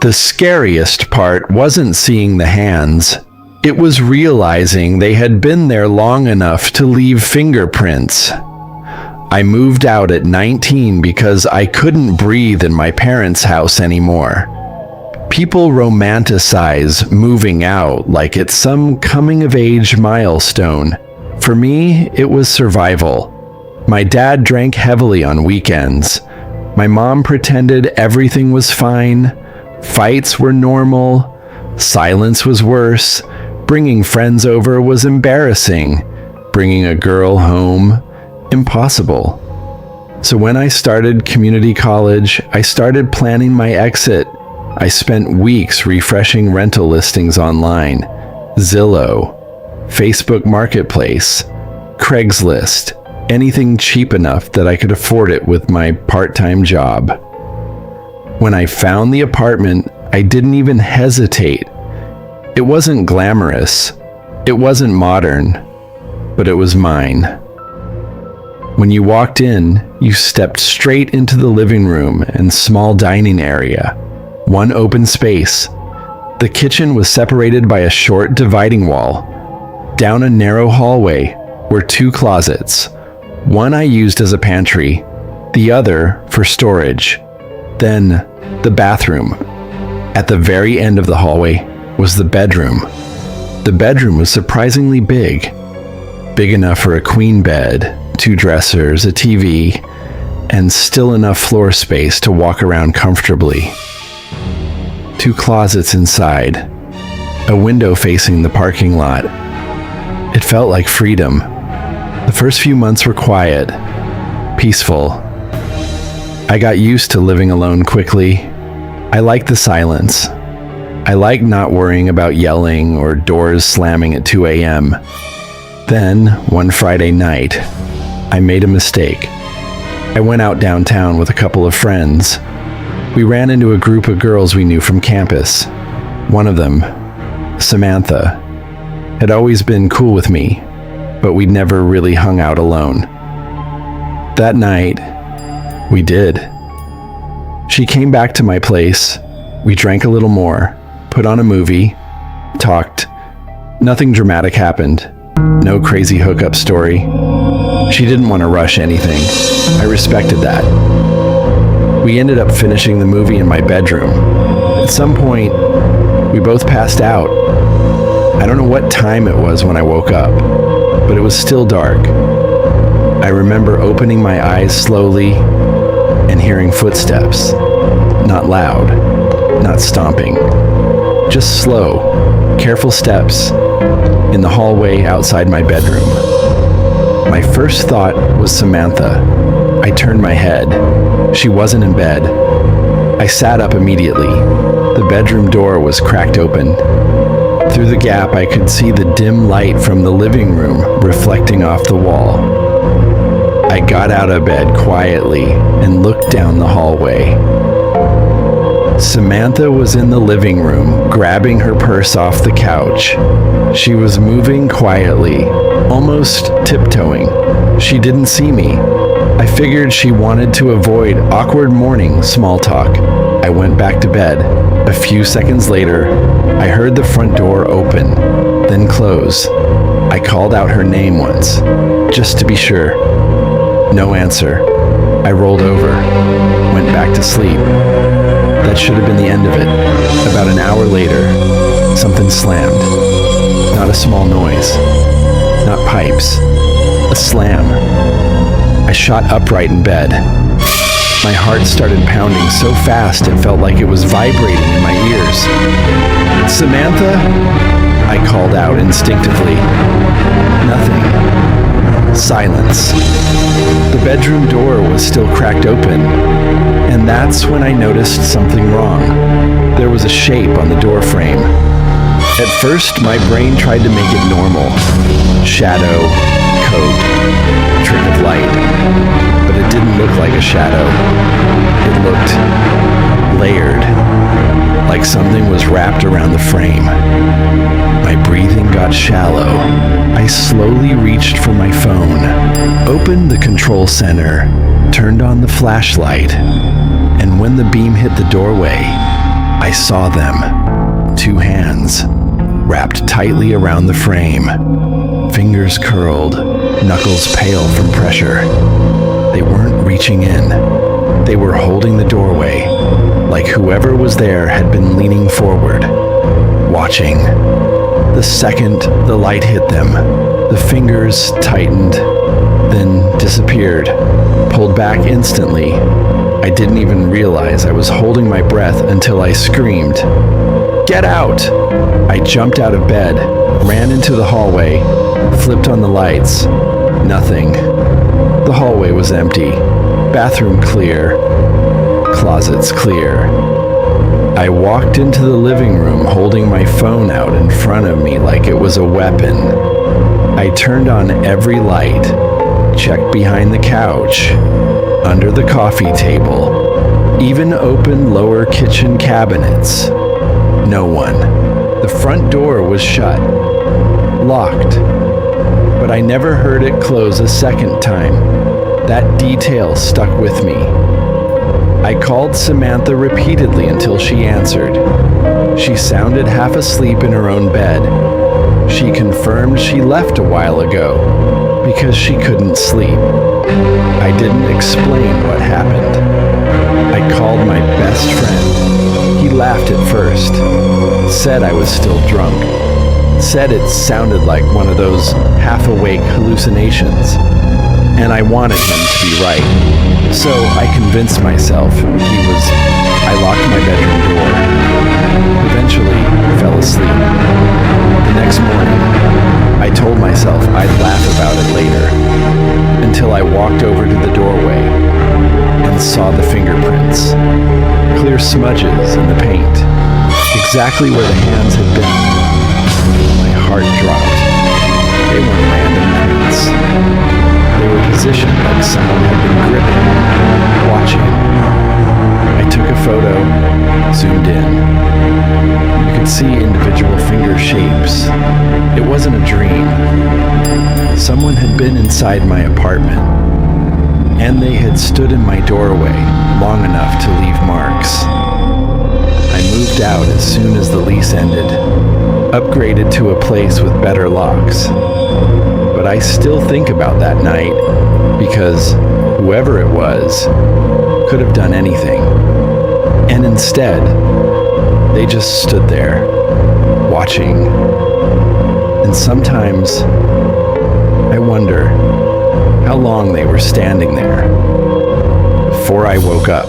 The scariest part wasn't seeing the hands. It was realizing they had been there long enough to leave fingerprints. I moved out at 19 because I couldn't breathe in my parents' house anymore. People romanticize moving out like it's some coming-of-age milestone. For me, it was survival. My dad drank heavily on weekends. My mom pretended everything was fine. Fights were normal. Silence was worse. Bringing friends over was embarrassing. Bringing a girl home, impossible. So when I started community college, I started planning my exit. I spent weeks refreshing rental listings online, Zillow, Facebook Marketplace, Craigslist, anything cheap enough that I could afford it with my part-time job. When I found the apartment, I didn't even hesitate. It wasn't glamorous, it wasn't modern, but it was mine. When you walked in, you stepped straight into the living room and small dining area. One open space. The kitchen was separated by a short dividing wall. Down a narrow hallway were two closets. One I used as a pantry, the other for storage. Then, the bathroom. At the very end of the hallway was the bedroom. The bedroom was surprisingly big. Big enough for a queen bed, 2 dressers, a TV, and still enough floor space to walk around comfortably. 2 closets inside, a window facing the parking lot. It felt like freedom. The first few months were quiet, peaceful. I got used to living alone quickly. I liked the silence. I liked not worrying about yelling or doors slamming at 2 a.m. Then, one Friday night, I made a mistake. I went out downtown with a couple of friends. We ran into a group of girls we knew from campus. One of them, Samantha, had always been cool with me, but we'd never really hung out alone. That night, we did. She came back to my place. We drank a little more, put on a movie, talked. Nothing dramatic happened. No crazy hookup story. She didn't want to rush anything. I respected that. We ended up finishing the movie in my bedroom. At some point, we both passed out. I don't know what time it was when I woke up, but it was still dark. I remember opening my eyes slowly and hearing footsteps. Not loud, not stomping. Just slow, careful steps in the hallway outside my bedroom. My first thought was Samantha. I turned my head. She wasn't in bed. I sat up immediately. The bedroom door was cracked open. Through the gap, I could see the dim light from the living room reflecting off the wall. I got out of bed quietly and looked down the hallway. Samantha was in the living room, grabbing her purse off the couch. She was moving quietly, almost tiptoeing. She didn't see me. I figured she wanted to avoid awkward morning small talk. I went back to bed. A few seconds later, I heard the front door open, then close. I called out her name once, just to be sure. No answer. I rolled over, went back to sleep. That should have been the end of it. About an hour later, something slammed. Not a small noise, not pipes, a slam. I shot upright in bed. My heart started pounding so fast it felt like it was vibrating in my ears. "Samantha?" I called out instinctively. Nothing. Silence. The bedroom door was still cracked open, and that's when I noticed something wrong. There was a shape on the door frame. At first, my brain tried to make it normal. Shadow, coat, trick of light. But it didn't look like a shadow. It looked layered, like something was wrapped around the frame. My breathing got shallow. I slowly reached for my phone, opened the control center, turned on the flashlight, and when the beam hit the doorway, I saw them. 2 hands, wrapped tightly around the frame. Fingers curled, knuckles pale from pressure. They weren't reaching in. They were holding the doorway, like whoever was there had been leaning forward, watching. The second the light hit them, the fingers tightened, then disappeared, pulled back instantly. I didn't even realize I was holding my breath until I screamed, "Get out!" I jumped out of bed, ran into the hallway, flipped on the lights. Nothing. The hallway was empty, bathroom clear, closets clear. I walked into the living room holding my phone out in front of me like it was a weapon. I turned on every light, checked behind the couch, under the coffee table, even opened lower kitchen cabinets. No one. The front door was shut, locked, but I never heard it close a second time. That detail stuck with me. I called Samantha repeatedly until she answered. She sounded half asleep in her own bed. She confirmed she left a while ago because she couldn't sleep. I didn't explain what happened. I called my best friend. He laughed at first, said I was still drunk, said it sounded like one of those half-awake hallucinations, and I wanted him to be right. So I convinced myself I locked my bedroom door, eventually fell asleep. The next morning, I told myself I'd laugh about it later, until I walked over to the doorway and saw the fingerprints, clear smudges in the paint, exactly where the hands had been. My heart dropped. They weren't random prints. They were positioned like someone had been gripping, watching. I took a photo, zoomed in. You could see individual finger shapes. It wasn't a dream. Someone had been inside my apartment, and they had stood in my doorway long enough to leave marks. I moved out as soon as the lease ended, upgraded to a place with better locks. But I still think about that night because whoever it was could have done anything. And instead, they just stood there, watching. And sometimes I wonder how long they were standing there before I woke up.